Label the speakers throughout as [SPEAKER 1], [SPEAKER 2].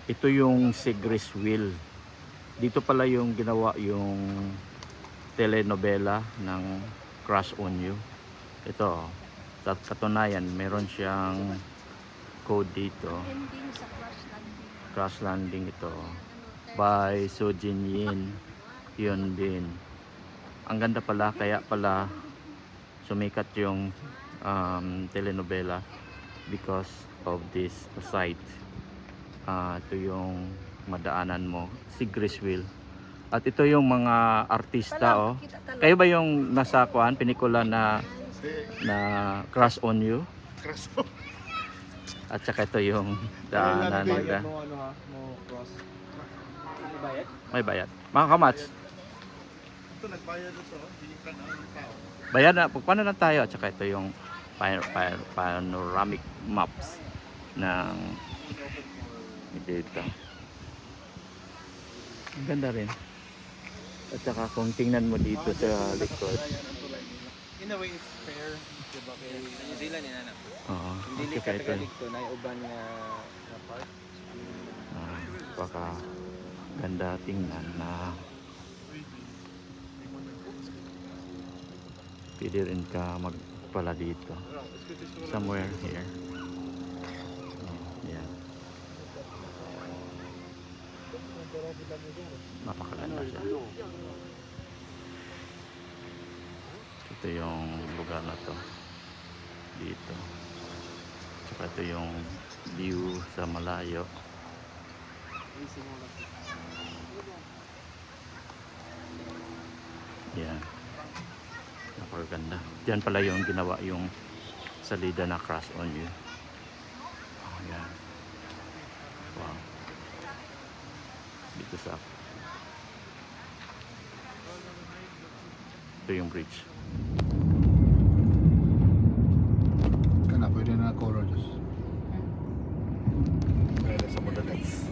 [SPEAKER 1] Ito yung Sigris Wheel. Dito pala yung ginawa yung telenovela ng Crush on You. Ito, sa katunayan, meron siyang code dito.
[SPEAKER 2] Ending sa Crash Landing.
[SPEAKER 1] Crash Landing ito. By Soo Jin Yin. Yun din. Ang ganda pala, kaya pala sumikat yung telenovela because of this site. Ito yung madaanan mo, Sigris Wheel. At ito yung mga artista, oh. Kayo ba yung nasa kuan pelikula na Crush on You?
[SPEAKER 3] Crush on.
[SPEAKER 1] At saka ito yung daanan nila. May bayad. Mga kamats,
[SPEAKER 3] Ito nagbayad ito, hindi ka na ang tao.
[SPEAKER 1] bayad na. Paano na tayo? At saka ito yung panoramic maps ng dito. Ang ganda rin. At saka kung tingnan mo dito sa likod.
[SPEAKER 3] In a way, it's fair. Diba kay
[SPEAKER 4] New Zealand yun na.
[SPEAKER 1] Oo.
[SPEAKER 4] Hindi
[SPEAKER 1] At saka ito.
[SPEAKER 4] dito na uban nga part.
[SPEAKER 1] Baka ganda tingnan na pwede rin ka magpala dito. Somewhere here. Yan. Napakaganda siya. Ito yung lugar na to. Dito. Saka ito yung view sa malayo. Yan. Napakaganda. Diyan pala yung ginawa yung salida na Crush on You. Yan. Wow. Dito sa ito yung bridge.
[SPEAKER 3] Kana pwede na color just. Pwede sa modernize.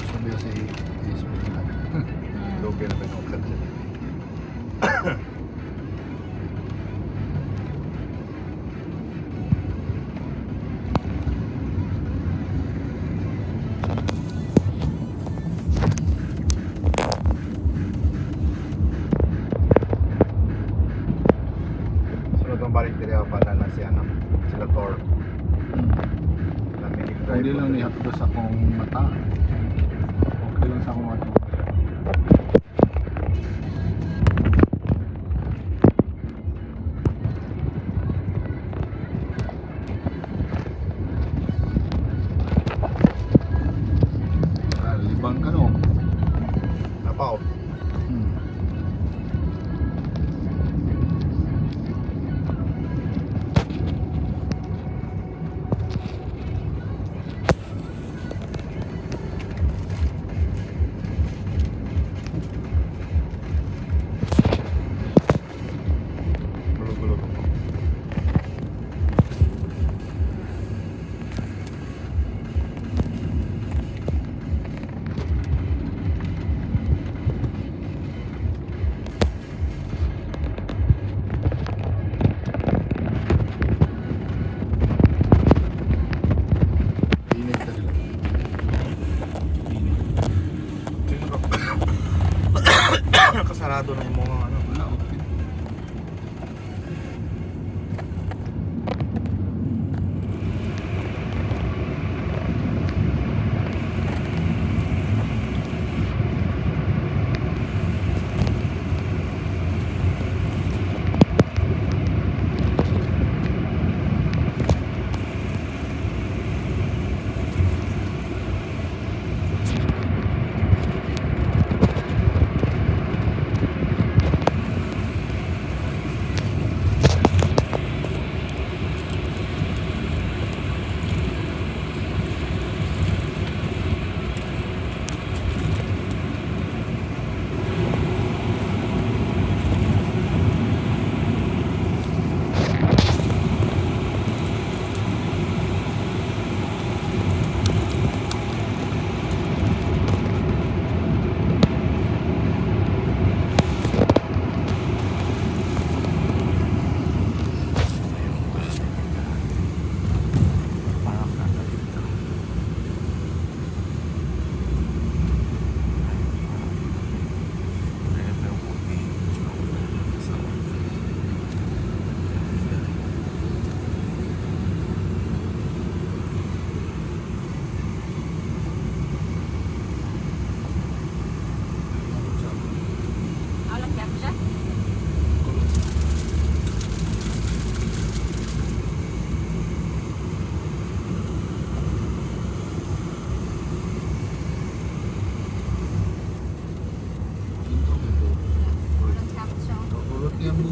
[SPEAKER 3] Sabi kasi is pwede na. Lobe na pinukad sila. Sunod ang balik dito pa na si ano, sila Thor. Hindi lang ni hapdo sa akong mata. Okay lang sa akong mata. Libang ka no? Napaw.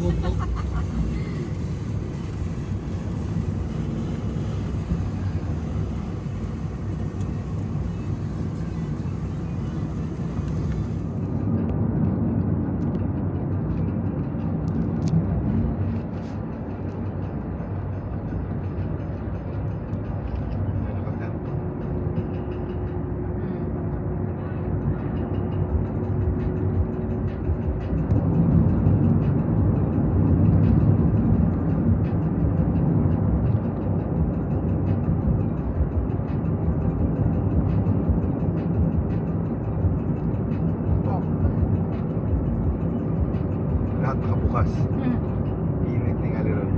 [SPEAKER 3] buto. Lahat nakabukas. Init tingali ron.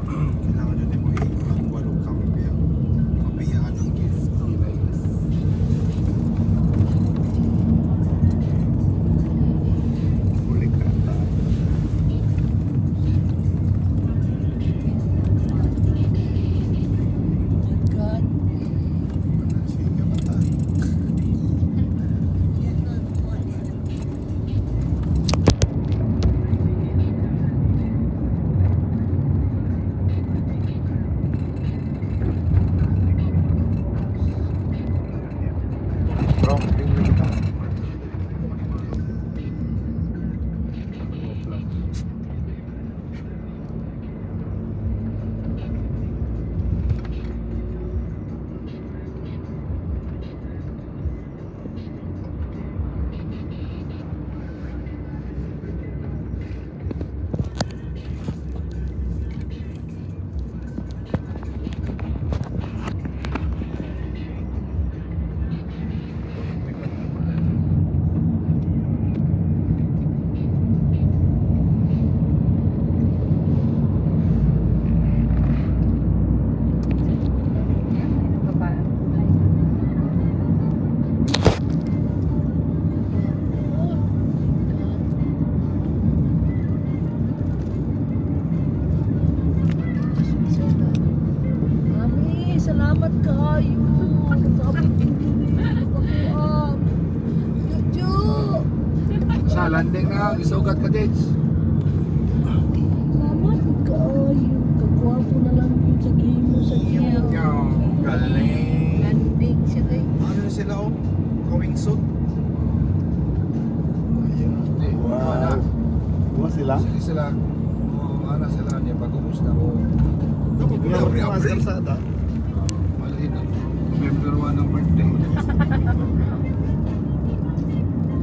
[SPEAKER 3] Kailangan nyo din mo ang walong kampiya. Kampiyahan ang kilay. Ulit ka ta.
[SPEAKER 2] God.
[SPEAKER 3] Sige mata. Bro, tingnan kita.
[SPEAKER 2] Mami, salamat kayo. Jojo.
[SPEAKER 3] Sa landing na, isugat ka, Jets.
[SPEAKER 2] Salamat kayo. Kagwapo na lang yun sa game mo sa iyo.
[SPEAKER 3] Galing.
[SPEAKER 2] Landing siya kay.
[SPEAKER 3] Ano na sila, oh? Going suit. Wow.
[SPEAKER 5] Bukas sila?
[SPEAKER 3] Sige sila. Ano sila niya, pag-umusta ko. Dapat ko na pre-upgrade. Maliit. November 1 ng birthday.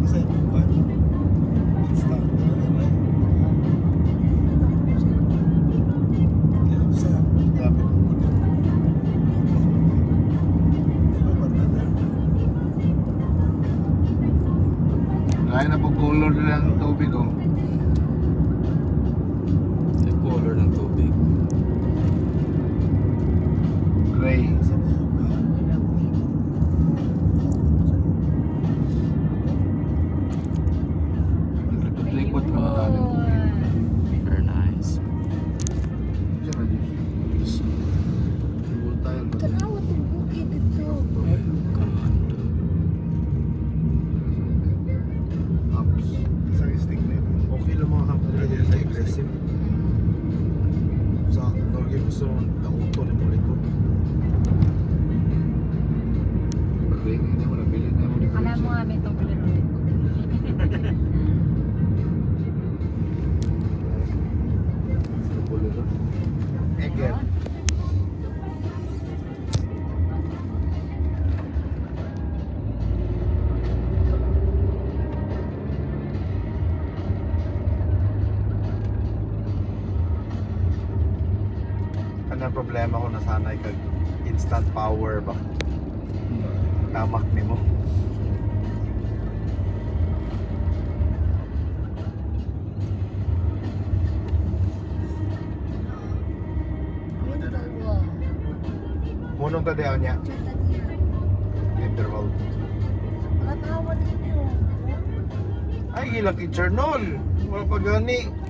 [SPEAKER 5] Kasi ba? Stop. Sa grabe po. Ano ba na?
[SPEAKER 3] Kaya na po color lang ng tubig oh.
[SPEAKER 1] Yung color ng tubig.
[SPEAKER 3] Gray. Likot-likot na marami.
[SPEAKER 1] Very nice.
[SPEAKER 3] Diyan na din. Full tile ba?
[SPEAKER 2] Tanawa itong bukid ito.
[SPEAKER 3] Ups.
[SPEAKER 5] Isang stick na ito. Okay lang mga hamon na din sa aggressive. Sa Norge gusto nauto ni mo likod.
[SPEAKER 3] Pag-ringin na mo, nabili na mo.
[SPEAKER 6] Alam mo nga, may itong ulit.
[SPEAKER 5] Again. Kanang problema ko nasanay kag instant power ba? Tamak nimo. Munong tadaw niya. Interval.
[SPEAKER 2] Tanawa ninyo.
[SPEAKER 5] Ay, gilang teacher nun. Wala pa gani.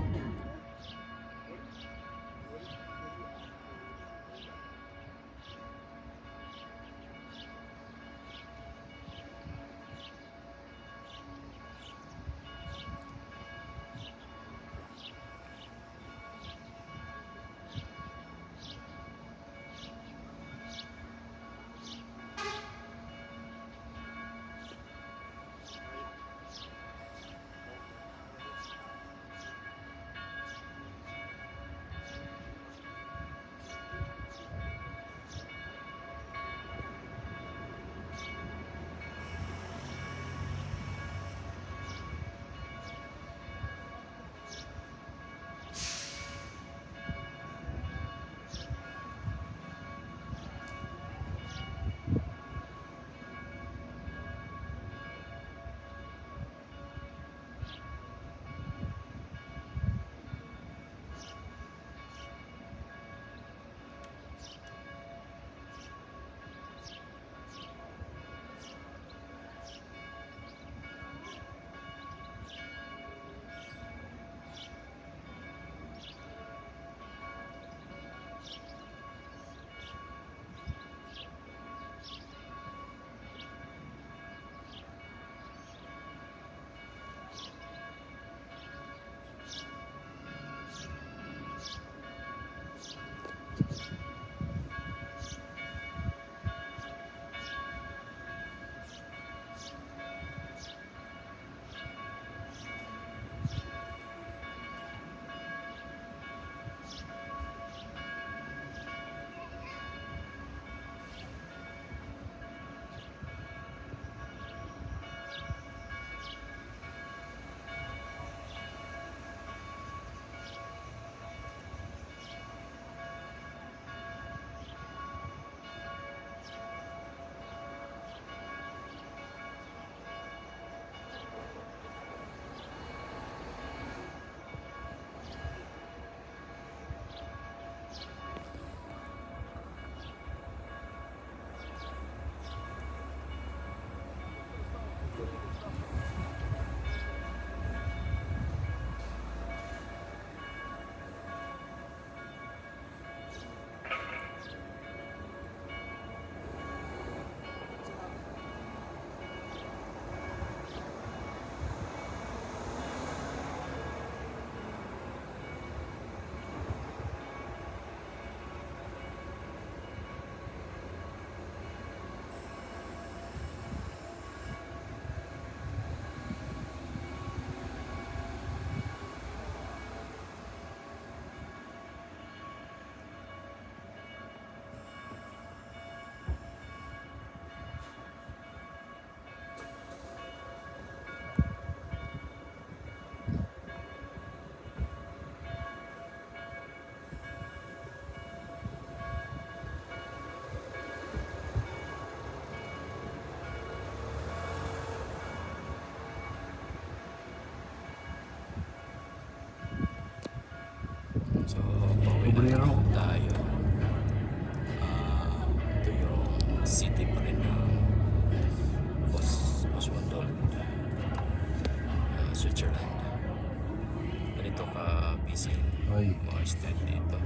[SPEAKER 3] Ay,
[SPEAKER 1] Mga street dito.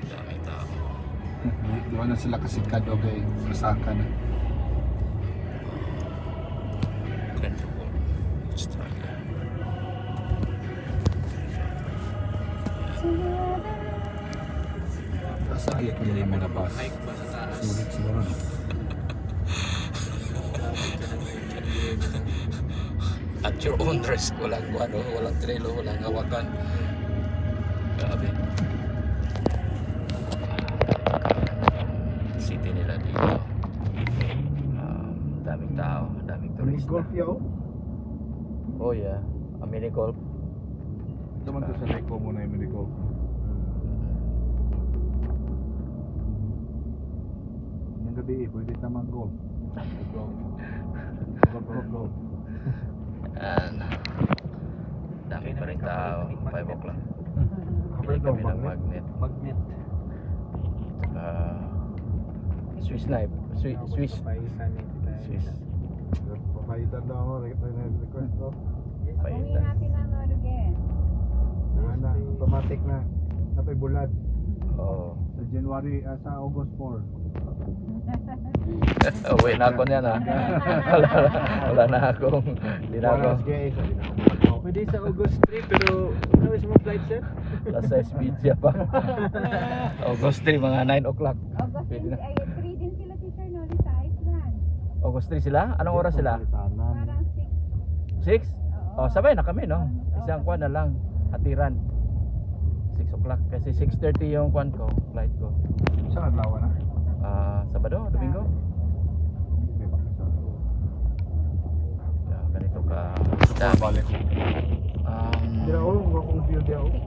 [SPEAKER 1] Daming tao.
[SPEAKER 3] di na sila kasikad o kay Masaka na.
[SPEAKER 1] Control. Australia.
[SPEAKER 3] Sa ayat ko na mga bus.
[SPEAKER 4] Hike ba sa taas?
[SPEAKER 3] Sulit siguro. No?
[SPEAKER 1] At your own risk. Walang ano, walang trailer, walang hawakan. Grabe. City nila dito. Daming tao, daming turista.
[SPEAKER 3] Golf yaw.
[SPEAKER 1] Oh yeah, a mini golf.
[SPEAKER 3] Ito man to sa Leko muna yung mini golf. Yung gabi pwede tamang golf. Golf.
[SPEAKER 1] And dami pa rin tao, 5 o'clock. Bili kami ng magnet.
[SPEAKER 4] Magnet.
[SPEAKER 1] Saka Swiss knife, Swiss.
[SPEAKER 4] Paisan ni kita.
[SPEAKER 1] Swiss.
[SPEAKER 3] Papayitan daw ako, request ko.
[SPEAKER 1] Paitan.
[SPEAKER 3] Na, automatic na. Napay bulad.
[SPEAKER 1] Oo.
[SPEAKER 3] Sa January, sa August 4.
[SPEAKER 1] Uwi na ako niyan ha. Wala na akong, hindi na ako.
[SPEAKER 4] Pwede sa August 3 pero ano is mo flight sir?
[SPEAKER 1] Nasa Expedia pa. August 3, mga 9 o'clock.
[SPEAKER 7] August
[SPEAKER 1] Pwede na.
[SPEAKER 7] 3 din sila teacher no sa Iceland.
[SPEAKER 1] August 3 sila? Anong oras sila?
[SPEAKER 7] Parang
[SPEAKER 1] 6? Oh, sabay na kami no. Isang kwan na lang, hatiran. 6 o'clock kasi 6:30 yung kwan ko, flight ko.
[SPEAKER 3] Saan adlaw na?
[SPEAKER 1] Sabado, Domingo.
[SPEAKER 3] May bakasyon.
[SPEAKER 1] Ganito ka
[SPEAKER 3] Balik ko. Hindi ako, kung feel di ako.
[SPEAKER 7] si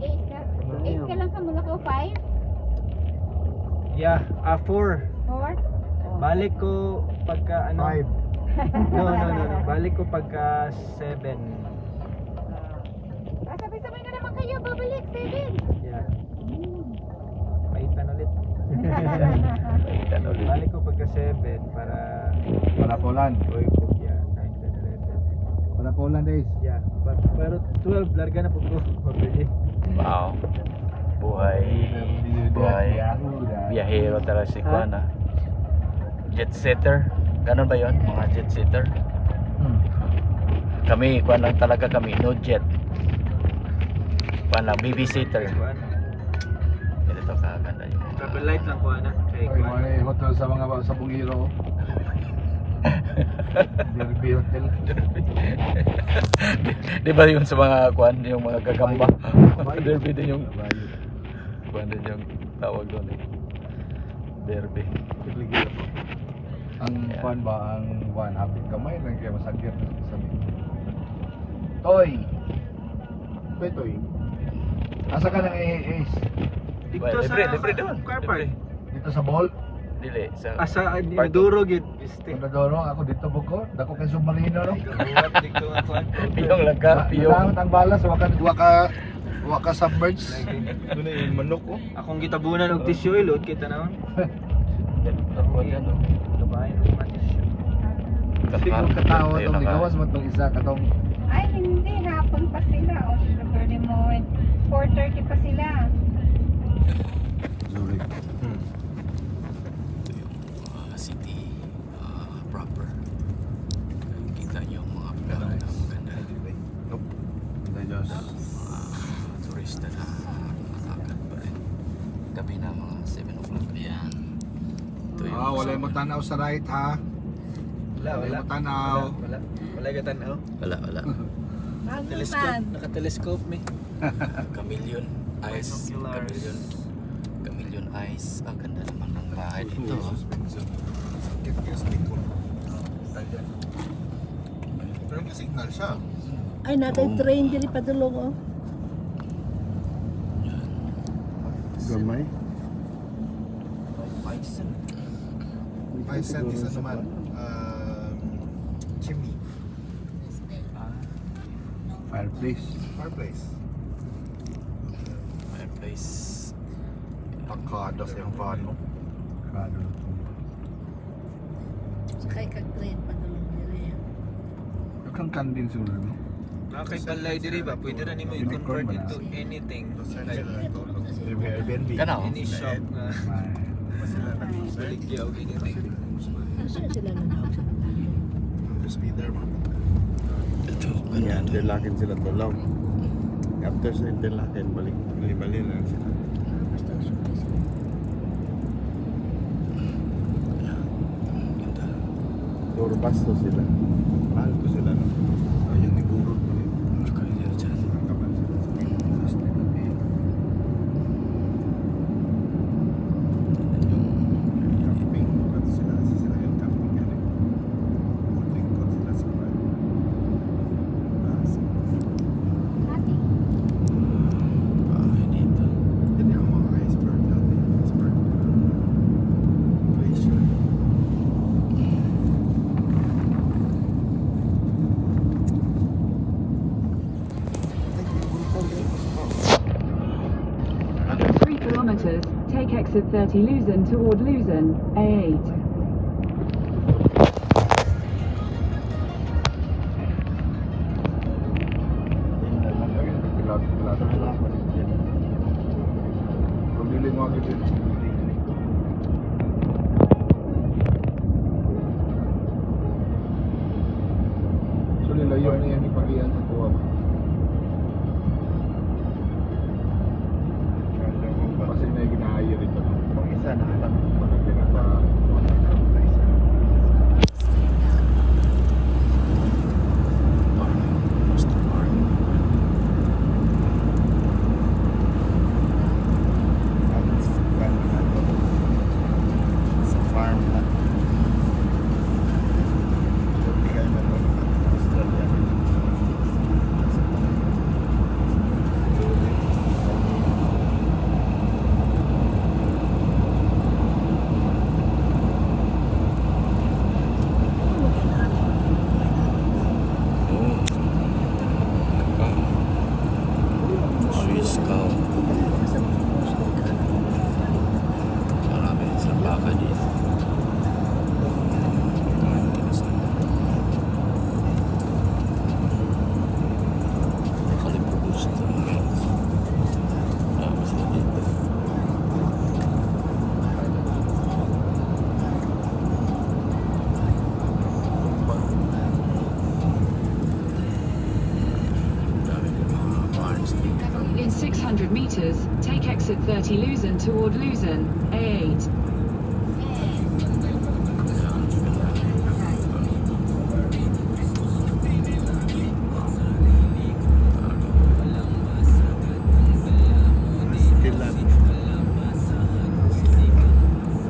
[SPEAKER 7] Ace ka lang ka mula ko 5?
[SPEAKER 4] Yeah, 4.
[SPEAKER 7] 4?
[SPEAKER 4] Balik ko pagka ano?
[SPEAKER 3] 5.
[SPEAKER 4] No. Balik ko pagka 7.
[SPEAKER 7] Sabay-sabay na naman kayo, babalik 7.
[SPEAKER 4] Yeah. Paitan ulit.
[SPEAKER 1] Paitan ulit.
[SPEAKER 4] Balik ko pagka 7 para
[SPEAKER 3] Para Poland.
[SPEAKER 4] yeah, 9, 10, 11.
[SPEAKER 3] Para Poland days.
[SPEAKER 4] Yeah, pero 12 larga na po ko. Mabili.
[SPEAKER 1] Wow. Buhay biyahero talaga si Kwan ah. Jet setter. Ganun ba 'yon? Mga jet setter. Kami, Kwan lang talaga kami, no jet. Kwan lang, babysitter. Ganito kaganda yung mga
[SPEAKER 4] Travel light lang ko ana. Kay
[SPEAKER 3] Ay, may hotel sa mga sa Bungiro. Derby Hotel.
[SPEAKER 1] Di ba yun sa mga Kwan, yung mga gagamba? Derby din yung Kwan din yung tawag doon eh. Derby.
[SPEAKER 3] Ang
[SPEAKER 1] Yeah.
[SPEAKER 3] kwan ba ang kwan hapit kamay lang kaya masagir sa mi. Toy. Toy. Asa ka nang Ace?
[SPEAKER 4] Dito
[SPEAKER 1] Well,
[SPEAKER 4] sa
[SPEAKER 1] libre doon.
[SPEAKER 4] car park.
[SPEAKER 3] Dito sa mall?
[SPEAKER 1] Dili, sa
[SPEAKER 4] Asa
[SPEAKER 1] Park.
[SPEAKER 4] Duro gid. Piste.
[SPEAKER 3] Kung nadoro ako dito buko, dako kay submarino no.
[SPEAKER 4] Dito ako.
[SPEAKER 1] piyong lang ka, piyong.
[SPEAKER 3] Kailangan ang balas wa ka submerge.
[SPEAKER 4] Doon yung manok ko. Akong gitabunan og tissue ilot kita naman.
[SPEAKER 1] Ako yan, no?
[SPEAKER 4] Gabayan ng mga tissue.
[SPEAKER 3] Siguro katawa
[SPEAKER 1] Ayun
[SPEAKER 3] tong
[SPEAKER 1] na nga.
[SPEAKER 3] ligawas mo tong isa katong
[SPEAKER 7] Ay, hindi. Hapon pa sila. O, pwede mo. 4:30 pa sila.
[SPEAKER 3] Zurich.
[SPEAKER 1] Ito yung city proper. Kita nyo yung mga vlog na maganda.
[SPEAKER 3] Nope. Diyos.
[SPEAKER 1] Mga turista na nakakad pa rin. Gabi na mga 7 o'clock. Ayan. Ito yung
[SPEAKER 3] Wala mo tanaw sa right ha. Wala mo tanaw.
[SPEAKER 4] Wala ka tanaw.
[SPEAKER 1] Wala.
[SPEAKER 4] Telescope, naka-telescope me.
[SPEAKER 1] Chameleon eyes.
[SPEAKER 4] Binoculars.
[SPEAKER 1] Chameleon eyes. Ganda naman ng bahay dito.
[SPEAKER 3] Pero may signal siya.
[SPEAKER 2] Ay, natay train diri padulong oh.
[SPEAKER 3] Gamay.
[SPEAKER 1] Bison.
[SPEAKER 3] Bison isa naman. Chimney. Fireplace.
[SPEAKER 1] Fireplace.
[SPEAKER 3] Pakada sa yung van mo. Pakada.
[SPEAKER 2] Sakay ka train padulong diri.
[SPEAKER 3] Kang kandin siguro no?
[SPEAKER 4] Kay balay diri ba? Pwede na nimo i-convert into anything. Like
[SPEAKER 5] Airbnb.
[SPEAKER 1] Kana
[SPEAKER 4] any shop na baligya o anything.
[SPEAKER 2] Saan sila nanawag sa
[SPEAKER 5] Speeder mo.
[SPEAKER 1] ito
[SPEAKER 5] Yan,
[SPEAKER 1] ganda to.
[SPEAKER 5] interlaken sila tulog. After sa interlaken, bali na sila.
[SPEAKER 2] basta surprise.
[SPEAKER 1] Ganda.
[SPEAKER 5] Tour bus to sila. Mahal to sila, no? Ayun, nigurot mo rin.
[SPEAKER 1] Kaya dyan.
[SPEAKER 5] Kapan sila sa Pilipinas na natin. Camping. Kato sila yung camping yan eh. Lingkod sila sa bar.
[SPEAKER 1] Bahay dito.
[SPEAKER 5] Yan yung mga iceberg natin. Iceberg. Glacier.
[SPEAKER 8] In 3 kilometers, take exit 30 Luzon toward Luzon, A8.
[SPEAKER 5] Pumili mo agad yun. So nilayo na yan ipagiyan sa tuwa ba? Kasi may ginahaya rito. Pang isa na alam. Parang pinapa...
[SPEAKER 1] Basta farming.
[SPEAKER 5] Sa farm na. Hindi kayo meron Australia.
[SPEAKER 1] Oh. Swiss cow. Marami rin silang baka dito. Kain nila sa nakaliproduce to milk. Marami sila dito. Dami din mga barns dito.
[SPEAKER 8] In 600 meters, take exit 30 Luzon toward Luzon, A8.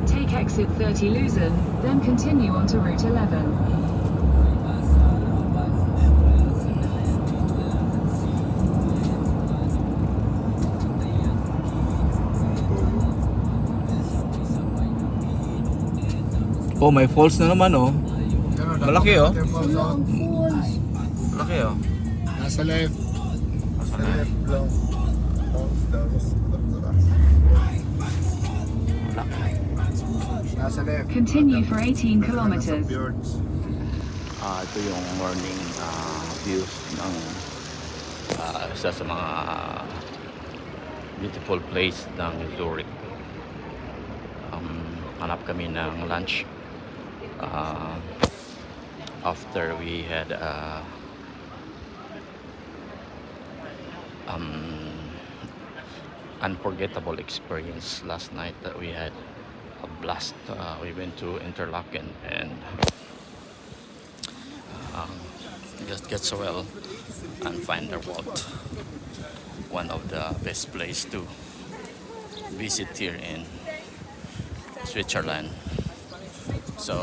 [SPEAKER 8] Take exit 30 Luzon, then continue on to Route 11.
[SPEAKER 1] Oh, may falls na naman oh. Malaki, oh.
[SPEAKER 2] Wala ang falls.
[SPEAKER 1] Malaki oh.
[SPEAKER 5] Nasa left.
[SPEAKER 1] Nasa
[SPEAKER 5] Sa left lang. Tapos. Nasa left.
[SPEAKER 8] Continue for 18 kilometers.
[SPEAKER 1] Ito yung morning views ng isa sa mga beautiful place ng Zurich. Hanap kami ng lunch after we had unforgettable experience last night that we had a blast. We went to Interlaken and just get so well and find out one of the best place to visit here in Switzerland. So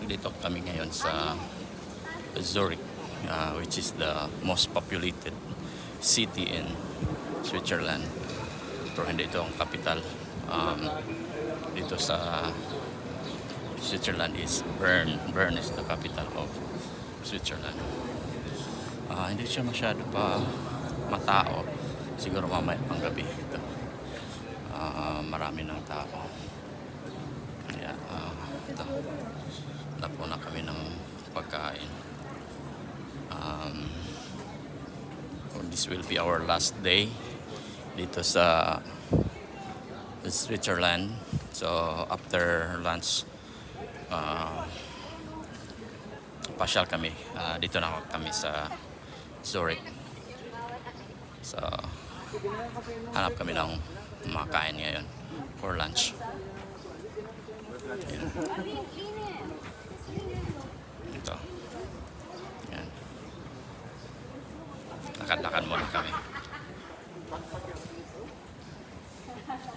[SPEAKER 1] dito kami ngayon sa Zurich, which is the most populated city in Switzerland. Pero hindi ito ang capital. Dito sa Switzerland is Bern. Bern is the capital of Switzerland. Hindi siya masyado pa matao. Siguro mamaya pang gabi ito. Marami ng tao. Kaya ito. Napo na kami ng pagkain. This will be our last day dito sa Switzerland. So after lunch, pasyal kami. Dito na kami sa Zurich. So hanap kami ng makain ngayon for lunch. Ayan. Ito. Ayan. Lakad-lakad muna kami.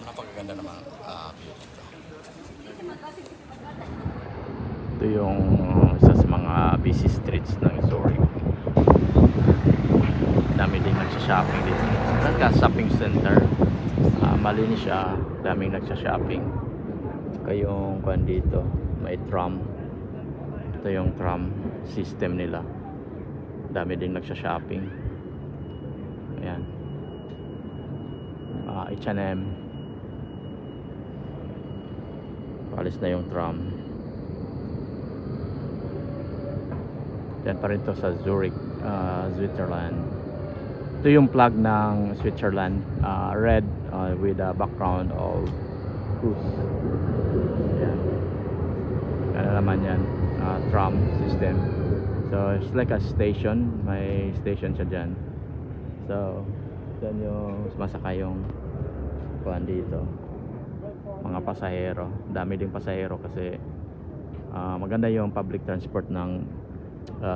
[SPEAKER 1] Napakaganda naman view dito. Ito yung isa sa mga busy streets ng Zurich. Dami din nagsha-shopping dito. Nagka-shopping center. Malinis siya. Daming nagsha-shopping. Saka yung kwan dito, may tram. Ito yung tram system nila. Dami din nagsha-shopping. Ayan. H&M. Alis na yung tram. Yan pa rin to sa Zurich, Switzerland. Ito yung flag ng Switzerland, red with a background of cruise. Yan. Ano naman yan, tram system. So it's like a station, may station siya dyan. So dyan yung sumasakay yung kuhan dito, mga pasahero. Dami ding pasahero kasi maganda yung public transport ng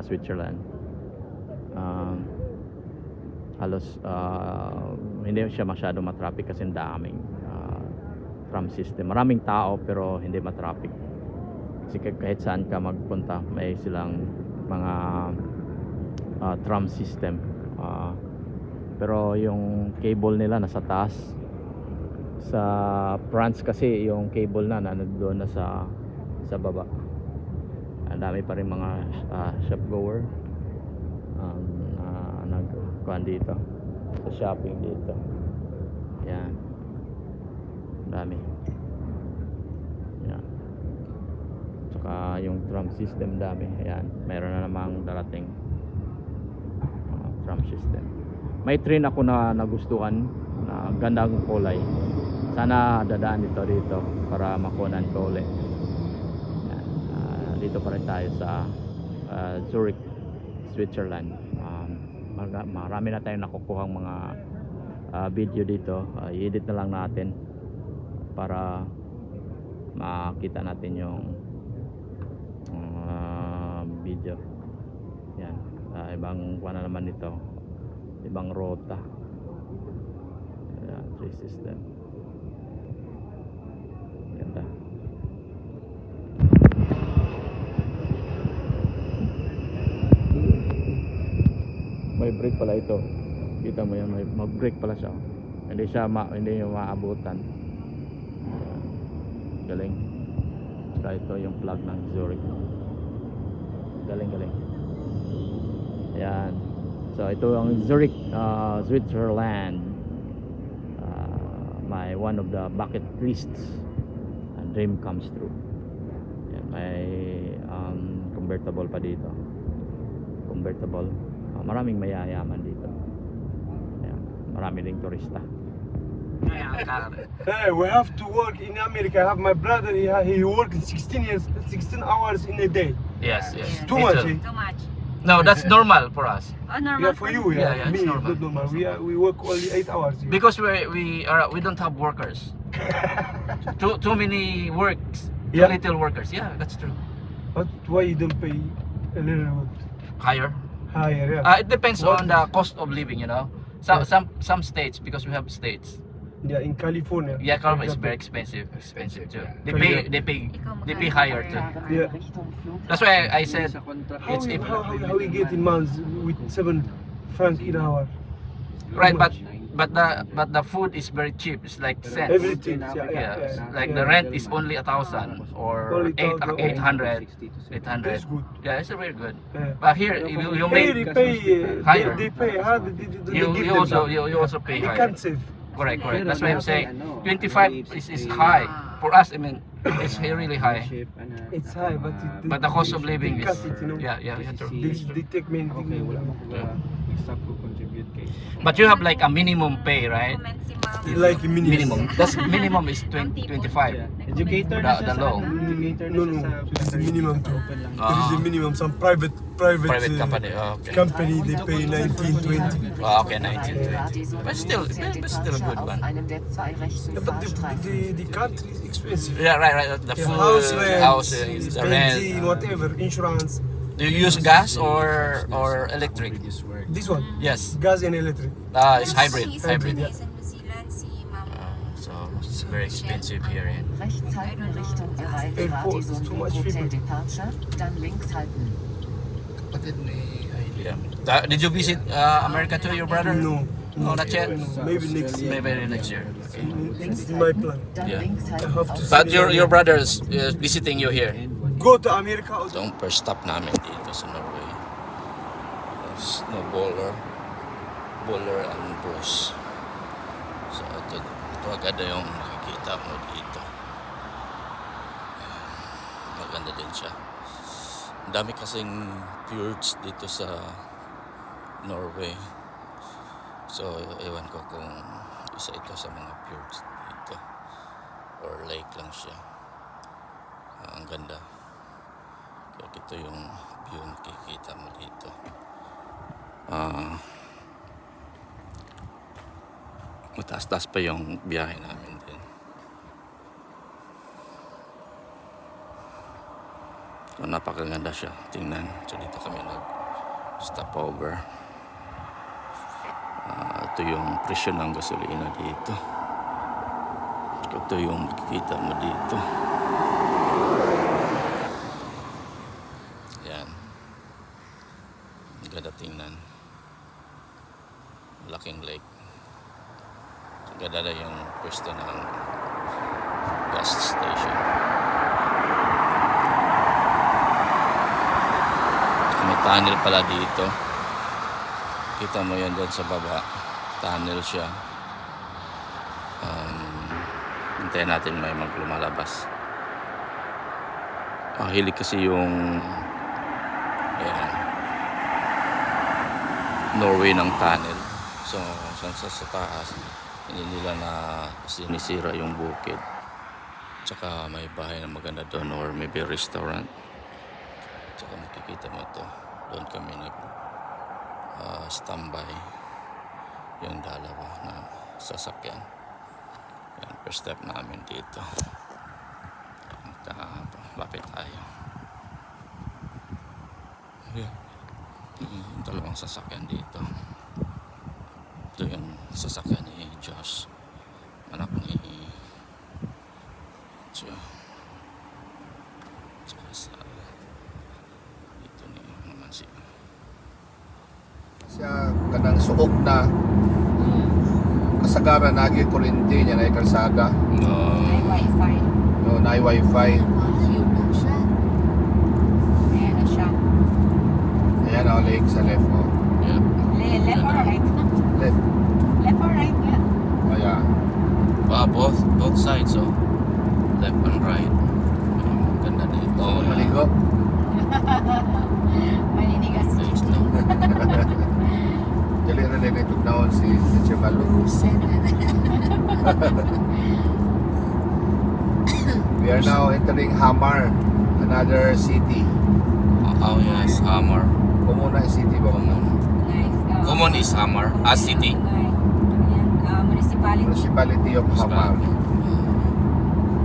[SPEAKER 1] Switzerland. Halos hindi siya masyado matraffic kasi daming tram system. Maraming tao pero hindi matraffic. Kasi kahit saan ka magpunta may silang mga tram system. Pero yung cable nila nasa taas. Sa France kasi yung cable na nandoon na sa baba. Ang dami pa rin mga shop goer nagkuhan dito sa shopping dito. Yan, dami. Yan, saka yung tram system dami. Ayan, mayroon na namang darating tram system. May train ako na nagustuhan na gandang kulay. Sana dadaan dito para makunan ko ulit. Yan, dito pa rin tayo sa Zurich, Switzerland. Marami na tayong nakukuhang mga video dito. I-edit na lang natin para makita natin yung video. Yan, ibang kuha na naman ito, ibang rota. Yan, tree system. Ganda. May brake pala ito. Kita mo yan, may mag-brake pala siya. Hindi yung maabutan. Galing. Saka ito yung plug ng Zurich. Galing. Ayan. So ito ang Zurich, Switzerland. My one of the bucket lists. And dream comes true. Ayan, may convertible pa dito. Convertible. Maraming mayayaman dito. Ayan, marami ding turista.
[SPEAKER 4] Hey, we have to work in America. I have my brother. He works 16 hours in a day.
[SPEAKER 1] Yes.
[SPEAKER 4] Too much.
[SPEAKER 1] too.
[SPEAKER 6] Too much.
[SPEAKER 1] No, that's normal for us.
[SPEAKER 6] Oh, normal.
[SPEAKER 4] Yeah, for you.
[SPEAKER 1] Yeah,
[SPEAKER 4] Me,
[SPEAKER 1] it's normal.
[SPEAKER 4] not normal. We work only 8 hours. Here.
[SPEAKER 1] Because we don't have workers. too many works. Too
[SPEAKER 4] Yeah.
[SPEAKER 1] little workers. Yeah, that's true.
[SPEAKER 4] But why you don't pay a little
[SPEAKER 1] Higher.
[SPEAKER 4] higher? Yeah.
[SPEAKER 1] It depends
[SPEAKER 4] What
[SPEAKER 1] on the cost of living, you know. Some states, because we have states.
[SPEAKER 4] Yeah, in California.
[SPEAKER 1] Yeah, California is very expensive too. They pay higher too.
[SPEAKER 4] Yeah.
[SPEAKER 1] That's why I said
[SPEAKER 4] How
[SPEAKER 1] it's
[SPEAKER 4] we get in months with 7 francs in hour?
[SPEAKER 1] right,
[SPEAKER 4] How
[SPEAKER 1] but
[SPEAKER 4] much?
[SPEAKER 1] the food is very cheap. It's like cents.
[SPEAKER 4] Everything.
[SPEAKER 1] Yeah, like
[SPEAKER 4] yeah.
[SPEAKER 1] the rent is only 1,000 or
[SPEAKER 4] Only
[SPEAKER 1] 800.
[SPEAKER 4] That's good.
[SPEAKER 1] Yeah, it's very good.
[SPEAKER 4] Yeah.
[SPEAKER 1] But here you
[SPEAKER 4] They
[SPEAKER 1] make
[SPEAKER 4] pay.
[SPEAKER 1] higher.
[SPEAKER 4] They pay. How they give
[SPEAKER 1] you
[SPEAKER 4] them
[SPEAKER 1] also
[SPEAKER 4] some?
[SPEAKER 1] you also pay
[SPEAKER 4] They
[SPEAKER 1] higher.
[SPEAKER 4] can't save.
[SPEAKER 1] Correct. That's why I'm saying 25 is high for us. I mean It's really high.
[SPEAKER 4] It's high, but
[SPEAKER 1] But the cost of living
[SPEAKER 4] they
[SPEAKER 1] is
[SPEAKER 4] cut it, you know.
[SPEAKER 1] yeah, true.
[SPEAKER 4] They take many things.
[SPEAKER 1] But you have like a minimum pay, right?
[SPEAKER 4] Like
[SPEAKER 1] Minimum. That's minimum is 25.
[SPEAKER 5] Educator
[SPEAKER 1] The law.
[SPEAKER 4] No, it's minimum too. There is
[SPEAKER 1] Ah.
[SPEAKER 4] a minimum. Some private
[SPEAKER 1] Company. Oh, okay.
[SPEAKER 4] company they pay 19-20.
[SPEAKER 1] Oh, okay, 1920. But still a good one.
[SPEAKER 4] Yeah, but the country is expensive.
[SPEAKER 1] Yeah, right. The
[SPEAKER 4] Yeah,
[SPEAKER 1] food,
[SPEAKER 4] house rent,
[SPEAKER 1] the
[SPEAKER 4] benzene,
[SPEAKER 1] rent.
[SPEAKER 4] whatever, insurance.
[SPEAKER 1] Do you use gas or electric?
[SPEAKER 4] This one,
[SPEAKER 1] Yes.
[SPEAKER 4] gas and electric.
[SPEAKER 1] It's hybrid.
[SPEAKER 4] Hybrid, yeah.
[SPEAKER 1] So it's very expensive here.
[SPEAKER 8] Rechts halten Richtung Arrival
[SPEAKER 4] Airport,
[SPEAKER 8] Radisson
[SPEAKER 4] too much
[SPEAKER 8] Hotel
[SPEAKER 4] people.
[SPEAKER 8] Departure, dann links halten.
[SPEAKER 3] Kapatid ni Aileen.
[SPEAKER 1] Yeah. Did you visit America too, your brother?
[SPEAKER 4] No,
[SPEAKER 1] No, not yet.
[SPEAKER 4] maybe next year.
[SPEAKER 1] Maybe next year. Okay.
[SPEAKER 4] It's my plan.
[SPEAKER 8] Dann
[SPEAKER 1] Yeah.
[SPEAKER 8] links
[SPEAKER 4] I
[SPEAKER 8] halten.
[SPEAKER 4] have to
[SPEAKER 1] But
[SPEAKER 4] see
[SPEAKER 1] your brother is visiting you here.
[SPEAKER 4] go to America.
[SPEAKER 1] Itong first stop namin dito sa Norway. Snowballer, Bowler and Bruce. So ito agad na yung makikita mo dito. Ayan. Maganda din siya. Ang dami kasing fjords dito sa Norway. So ewan ko kung isa ito sa mga fjords dito or lake lang siya. Ang ganda. Kaya ito yung view makikita mo dito. Mataas-taas pa yung biyahe namin din. So napakaganda siya. Tingnan. So dito kami nag-stop over. Ito yung presyo ng gasolina dito. Ito yung makikita mo dito. Yan. Ganda tingnan. Malaking lake. Ganda na yung pwesto ng gas station. May tunnel pala dito. Kita mo yan doon sa baba. Tunnel siya. Hintayin natin may maglumalabas. Hilig kasi yung Norway ng tunnel. So sa taas hindi nila na sinisira yung bukid. Tsaka may bahay na maganda doon or maybe restaurant. Tsaka makikita mo to. Doon kami standby yung dalawa na sasakyan. Yan, first step namin dito. Lapit tayo. Yeah. Yung dalawang sasakyan dito. Ito yung sasakyan ni Josh, anak ni Joe. Tsaka sa dito ni Mamansi.
[SPEAKER 3] Siya kanang suok na kasagaran nagi kuryente niya na kalsada.
[SPEAKER 6] May wifi.
[SPEAKER 3] No, na wifi.
[SPEAKER 6] Ayan na siya.
[SPEAKER 3] Ayan na lake sa left mo.
[SPEAKER 1] Yep.
[SPEAKER 6] Left or right?
[SPEAKER 3] Left.
[SPEAKER 6] Left or right nga?
[SPEAKER 3] Oh yeah.
[SPEAKER 1] Both sides, so left and right. Ganda dito.
[SPEAKER 3] Oh, maligo.
[SPEAKER 6] Maninigas.
[SPEAKER 1] Nice, no?
[SPEAKER 3] Dali na din ito naon si Chevalo. We are now entering Hamar, another city.
[SPEAKER 1] Oh yes, Hamar.
[SPEAKER 3] Comuna city ba?
[SPEAKER 6] Nice.
[SPEAKER 1] Common is Hamar, a city.
[SPEAKER 6] Ayan, municipality.
[SPEAKER 3] Municipality of Hamar.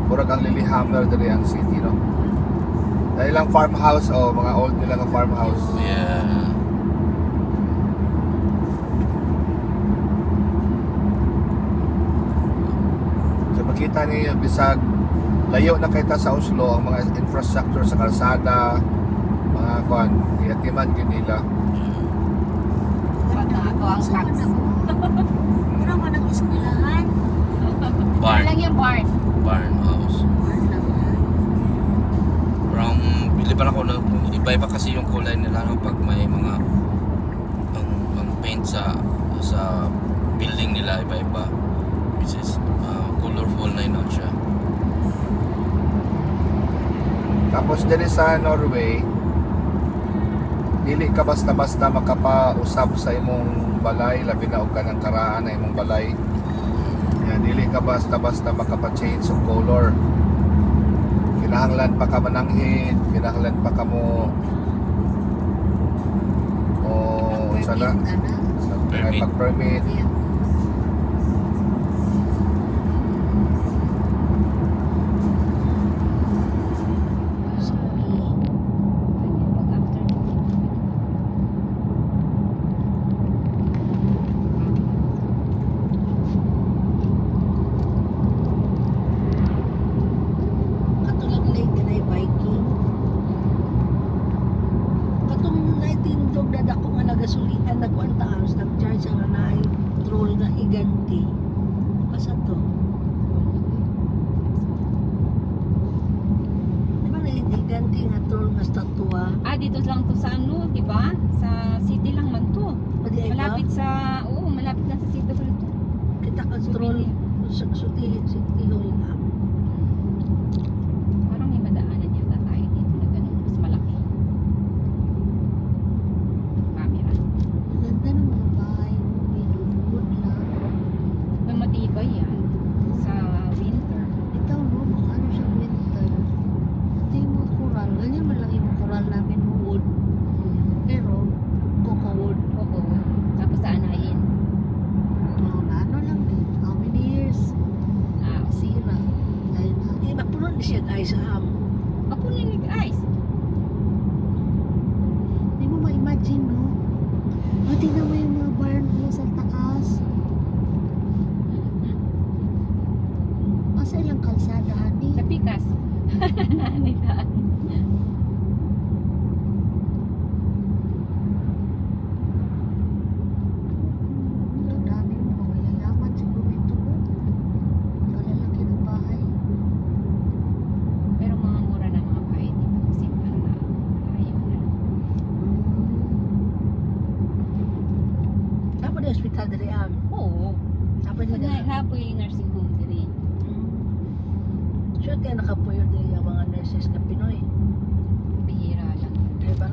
[SPEAKER 3] Murag ang Lillehammer dali ang city, no? Dahil lang farmhouse, mga old nila ng farmhouse.
[SPEAKER 1] Yeah.
[SPEAKER 3] So makita niyo bisag layo na kita sa Oslo ang mga infrastructure sa kalsada, mga kuan, iatiman yun nila.
[SPEAKER 6] Pag na ako ang tax.
[SPEAKER 2] Pero mo nang eskwelahan.
[SPEAKER 1] Barn.
[SPEAKER 6] lang yung barn.
[SPEAKER 1] Barn house. Parang bili pa ako na iba-iba kasi yung kulay nila no, pag may mga ang paint sa building nila iba-iba, which is colorful na yun siya.
[SPEAKER 3] Tapos diri sa Norway, dili ka basta-basta makapausab sa imong balay, labi na og kanang karaan na imong balay. Yan, dili ka basta-basta makapa-change og color. Kinahanglan pa ka mananghid, kinahanglan pa ka mo sana may pag-permit.
[SPEAKER 2] Katulang late ka na biking. Katong naitindog na dako nga nagasulian nagkuanta aros nag-charge ang anay troll nga iganti. Kasa to. Di ba naiganti nga troll nga statua?
[SPEAKER 6] Dito lang to sa ano, di ba? Sa city lang man to.
[SPEAKER 2] Pwede ay ka?
[SPEAKER 6] Malapit lang sa city ko to.
[SPEAKER 2] Kita ka troll sa sutihin si Tihol na.
[SPEAKER 6] Parang may madaanan yata tayo dito na ganun, mas malaki. Camera.
[SPEAKER 2] Ganda ng mga bahay. May lulubod lang.
[SPEAKER 6] May matibay yan sa winter.
[SPEAKER 2] Ito no, mga ano siya winter. Ito yung mga coral. Ganyan man lang yung coral namin wood. Pero, coco wood.
[SPEAKER 6] Oo. Tapos sa anahin.
[SPEAKER 2] Ano lang din. How many years? Sira. Dahil na. Mapuno na siya guys.
[SPEAKER 6] Ako na nag-ice.
[SPEAKER 2] Hindi mo ma-imagine no? Tingnan mo yung mga barn mo sa taas. Asa ilang kalsada, honey?
[SPEAKER 6] Sa Pikas. Nanitaan.
[SPEAKER 2] Ang dami mo mga mayayaman siguro ito mo. Kalalaki ng bahay.
[SPEAKER 6] Pero mga mura na mga bahay dito kasi para ayaw na.
[SPEAKER 2] Saan mo na hospital dali ang?
[SPEAKER 6] Oo.
[SPEAKER 2] Saan
[SPEAKER 6] Pag
[SPEAKER 2] na
[SPEAKER 6] nahapoy yung nursing home diri.
[SPEAKER 2] Sure kaya nakapuyo din yung mga nurses na Pinoy.
[SPEAKER 6] Bihira lang.
[SPEAKER 2] Kaya ba